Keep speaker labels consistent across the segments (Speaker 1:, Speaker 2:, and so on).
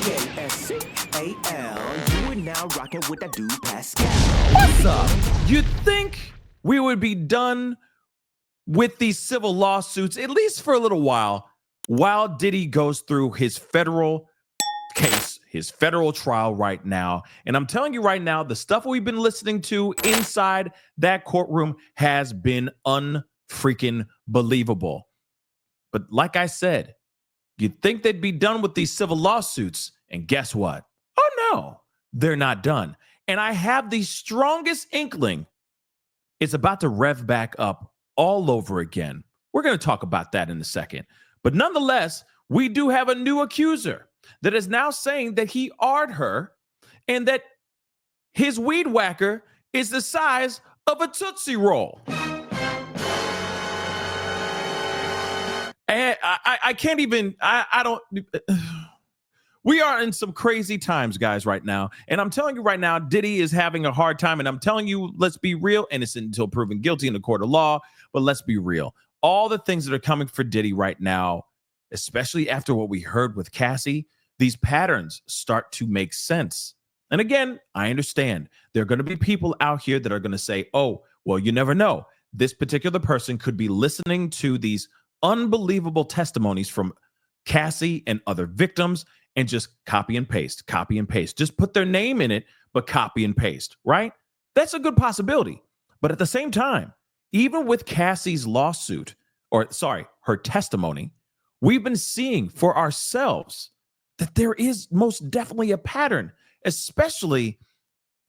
Speaker 1: Pascal. You are now rocking with that dude Pascal.
Speaker 2: What's up? You'd think we would be done with these civil lawsuits, at least for a little while Diddy goes through his federal case, his federal trial right now. And I'm telling you right now, the stuff we've been listening to inside that courtroom has been unfreaking believable. But like I said, you'd think they'd be done with these civil lawsuits. And guess what? Oh no, they're not done. And I have the strongest inkling it's about to rev back up all over again. We're going to talk about that in a second. But nonetheless, we do have a new accuser that is now saying that he AR'd her and that his weed whacker is the size of a Tootsie Roll. And I can't even, I don't, we are in some crazy times, guys, right now. And I'm telling you right now, Diddy is having a hard time. And I'm telling you, let's be real, innocent until proven guilty in the court of law. But let's be real. All the things that are coming for Diddy right now, especially after what we heard with Cassie, these patterns start to make sense. And again, I understand there are going to be people out here that are going to say, oh, well, you never know. This particular person could be listening to these unbelievable testimonies from Cassie and other victims and just copy and paste. Just put their name in it, but copy and paste, right? That's a good possibility. But at the same time, even with Cassie's lawsuit, her testimony, we've been seeing for ourselves that there is most definitely a pattern, especially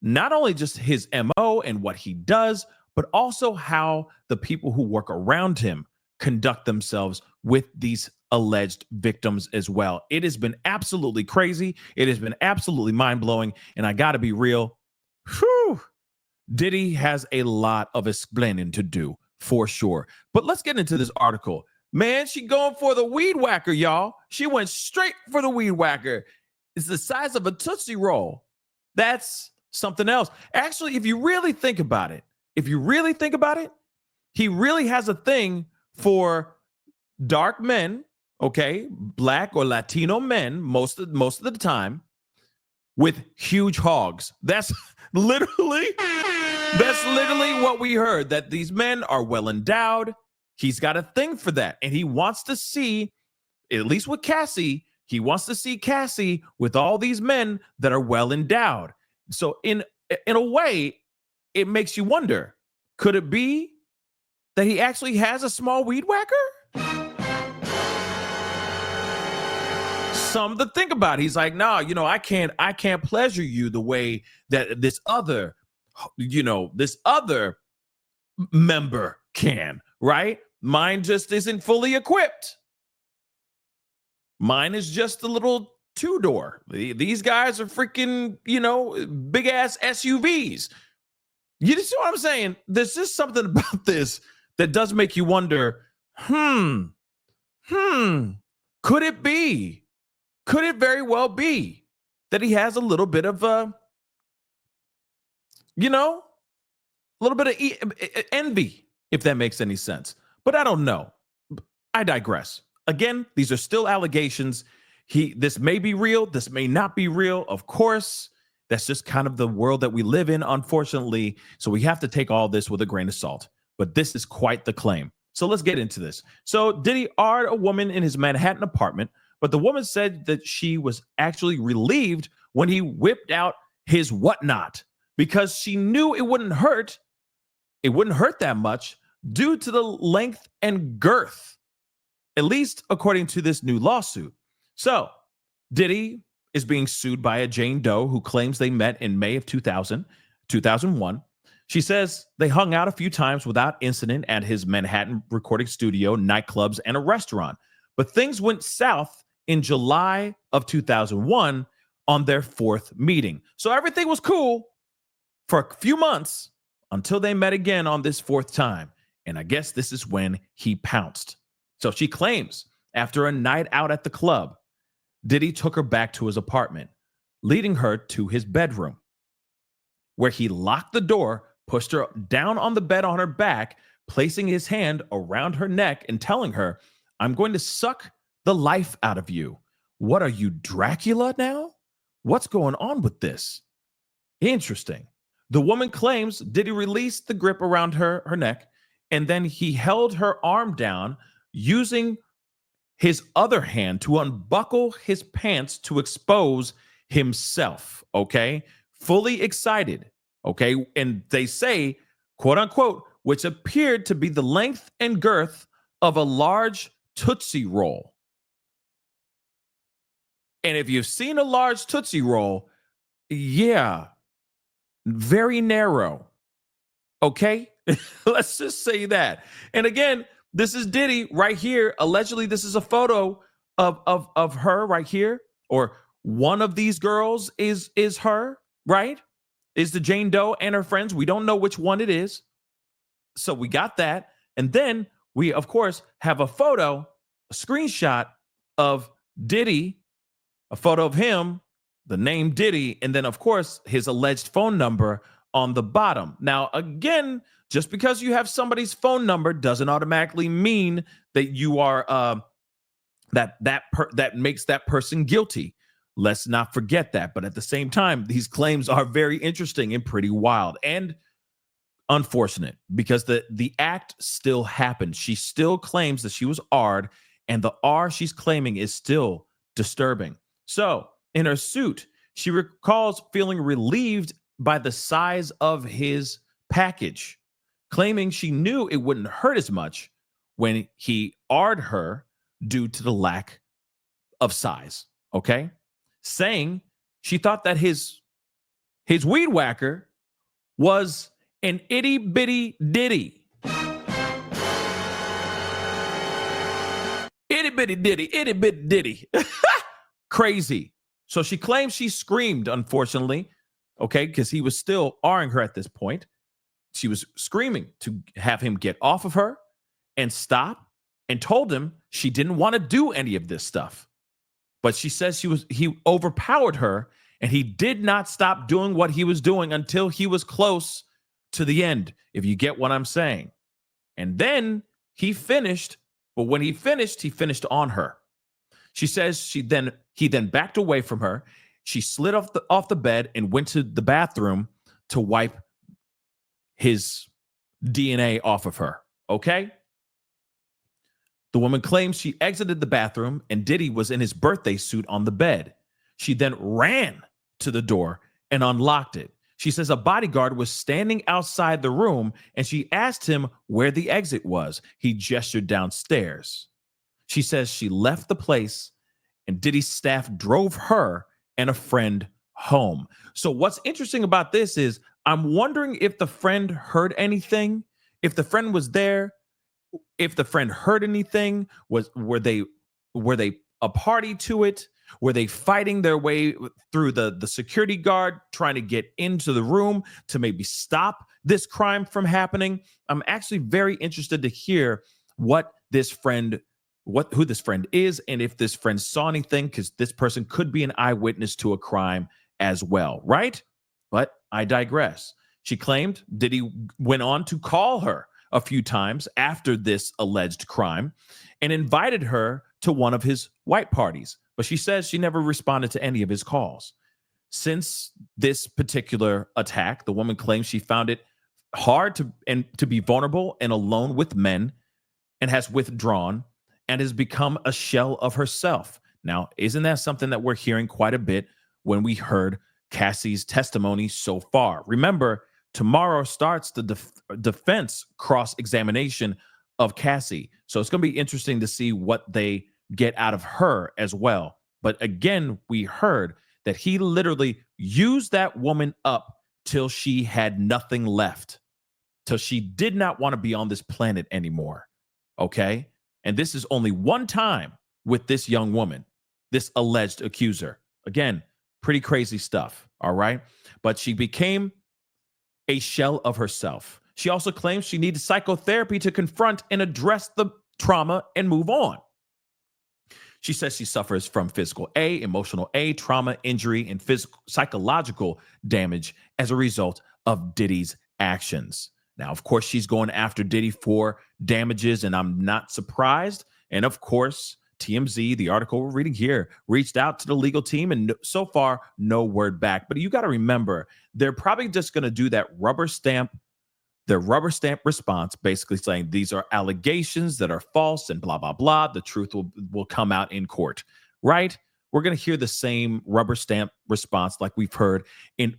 Speaker 2: not only just his MO and what he does, but also how the people who work around him conduct themselves with these alleged victims as well. It has been absolutely crazy. It has been absolutely mind-blowing. And I got to be real. Diddy has a lot of explaining to do for sure. But let's get into this article. Man, she going for the weed whacker, y'all. She went straight for the weed whacker. It's the size of a Tootsie Roll. That's something else. Actually, if you really think about it, he really has a thing for dark men, okay, Black or Latino men most of the time with huge hogs. That's literally what we heard, that these men are well endowed. He's got a thing for that. And he wants to see, at least with Cassie, he wants to see Cassie with all these men that are well endowed. So in a way, it makes you wonder, could it be that he actually has a small weed whacker? Something to think about. He's like, no, I can't pleasure you the way that this other member can, right? Mine just isn't fully equipped. Mine is just a little two-door. These guys are freaking, big ass SUVs. You see what I'm saying? There's just something about this that does make you wonder, could it be? Could it very well be that he has a little bit of, envy, if that makes any sense. But I don't know. I digress. Again, these are still allegations. This may be real. This may not be real. Of course, that's just kind of the world that we live in, unfortunately. So we have to take all this with a grain of salt. But this is quite the claim. So let's get into this. So Diddy AR'd a woman in his Manhattan apartment, but the woman said that she was actually relieved when he whipped out his whatnot because she knew it wouldn't hurt. It wouldn't hurt that much due to the length and girth, at least according to this new lawsuit. So Diddy is being sued by a Jane Doe who claims they met in May of 2001. She says they hung out a few times without incident at his Manhattan recording studio, nightclubs, and a restaurant. But things went south in July of 2001 on their fourth meeting. So everything was cool for a few months until they met again on this fourth time. And I guess this is when he pounced. So she claims after a night out at the club, Diddy took her back to his apartment, leading her to his bedroom, where he locked the door, pushed her down on the bed on her back, placing his hand around her neck and telling her, I'm going to suck the life out of you. What are you, Dracula now? What's going on with this? Interesting. The woman claims Diddy released the grip around her neck, and then he held her arm down using his other hand to unbuckle his pants to expose himself. Okay. Fully excited. Okay. And they say, quote unquote, which appeared to be the length and girth of a large Tootsie Roll. And if you've seen a large Tootsie Roll, yeah, very narrow. Okay. Let's just say that. And again, this is Diddy right here. Allegedly, this is a photo of her right here, or one of these girls is her, right? Is the Jane Doe and her friends. We don't know which one it is. So we got that. And then we, of course, have a photo, a screenshot of Diddy, a photo of him, the name Diddy, and then, of course, his alleged phone number on the bottom. Now, again, just because you have somebody's phone number doesn't automatically mean that you are that makes that person guilty. Let's not forget that. But at the same time, these claims are very interesting and pretty wild and unfortunate, because the act still happened. She still claims that she was R'd, and the R she's claiming is still disturbing. So in her suit, she recalls feeling relieved by the size of his package, claiming she knew it wouldn't hurt as much when he R'd her due to the lack of size. Okay. Saying she thought that his weed whacker was an itty bitty ditty. Itty bitty ditty, itty bitty ditty. Crazy. So she claims she screamed, unfortunately, okay, because he was still R-ing her at this point. She was screaming to have him get off of her and stop, and told him she didn't want to do any of this stuff. But she says he overpowered her, and he did not stop doing what he was doing until he was close to the end, if you get what I'm saying. And then he finished, but when he finished on her. She says he then backed away from her. She slid off the bed and went to the bathroom to wipe his DNA off of her. Okay? The woman claims she exited the bathroom and Diddy was in his birthday suit on the bed. She then ran to the door and unlocked it. She says a bodyguard was standing outside the room and she asked him where the exit was. He gestured downstairs. She says she left the place and Diddy's staff drove her and a friend home. So what's interesting about this is I'm wondering if the friend heard anything, if the friend was there, if the friend heard anything. Were they a party to it? Were they fighting their way through the security guard, trying to get into the room to maybe stop this crime from happening? I'm actually very interested to hear who this friend is, and if this friend saw anything, because this person could be an eyewitness to a crime as well, right? But I digress. She claimed Diddy went on to call her a few times after this alleged crime and invited her to one of his white parties, but she says she never responded to any of his calls. Since this particular attack, the woman claims she found it hard to be vulnerable and alone with men, and has withdrawn and has become a shell of herself. Now, isn't that something that we're hearing quite a bit when we heard Cassie's testimony so far? Remember, tomorrow starts the defense cross-examination of Cassie. So it's going to be interesting to see what they get out of her as well. But again, we heard that he literally used that woman up till she had nothing left, till she did not want to be on this planet anymore. Okay? And this is only one time with this young woman, this alleged accuser. Again, pretty crazy stuff. All right? But she became a shell of herself. She also claims she needed psychotherapy to confront and address the trauma and move on. She says she suffers from physical A, emotional A, trauma, injury, and psychological damage as a result of Diddy's actions. Now, of course, she's going after Diddy for damages, and I'm not surprised. And of course, TMZ, the article we're reading here, reached out to the legal team, and so far, no word back. But you got to remember, they're probably just going to do that rubber stamp response, basically saying these are allegations that are false and blah, blah, blah. The truth will come out in court, right? We're going to hear the same rubber stamp response like we've heard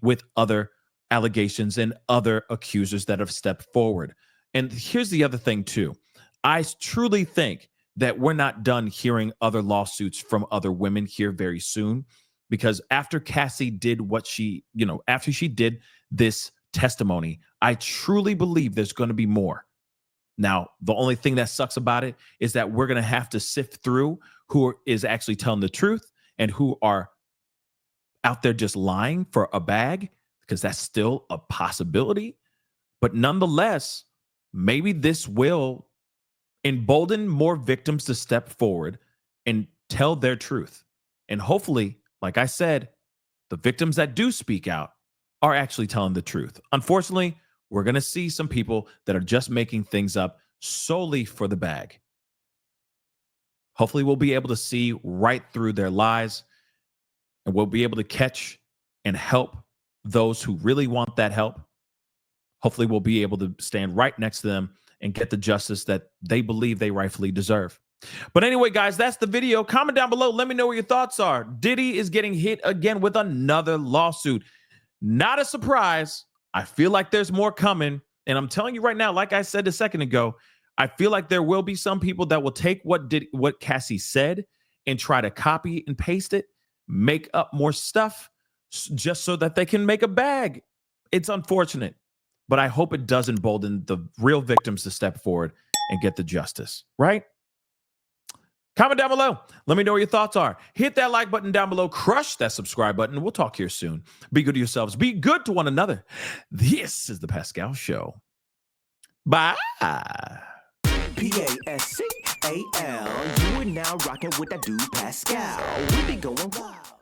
Speaker 2: with other allegations and other accusers that have stepped forward. And here's the other thing, too. I truly think that we're not done hearing other lawsuits from other women here very soon, because after Cassie did after she did this testimony, I truly believe there's going to be more. Now, the only thing that sucks about it is that we're going to have to sift through who is actually telling the truth and who are out there just lying for a bag, because that's still a possibility. But nonetheless, maybe this will embolden more victims to step forward and tell their truth. And hopefully, like I said, the victims that do speak out are actually telling the truth. Unfortunately, we're going to see some people that are just making things up solely for the bag. Hopefully, we'll be able to see right through their lies, and we'll be able to catch and help those who really want that help. Hopefully, we'll be able to stand right next to them and get the justice that they believe they rightfully deserve. But anyway, guys, that's the video. Comment down below. Let me know what your thoughts are. Diddy is getting hit again with another lawsuit. Not a surprise. I feel like there's more coming. And I'm telling you right now, like I said a second ago, I feel like there will be some people that will take what Cassie said and try to copy and paste it, make up more stuff just so that they can make a bag. It's unfortunate, but I hope it does embolden the real victims to step forward and get the justice, right? Comment down below. Let me know what your thoughts are. Hit that like button down below. Crush that subscribe button. We'll talk here soon. Be good to yourselves. Be good to one another. This is the Pascal Show. Bye.
Speaker 1: Pascal. You are now rocking with that dude Pascal. We be going wild.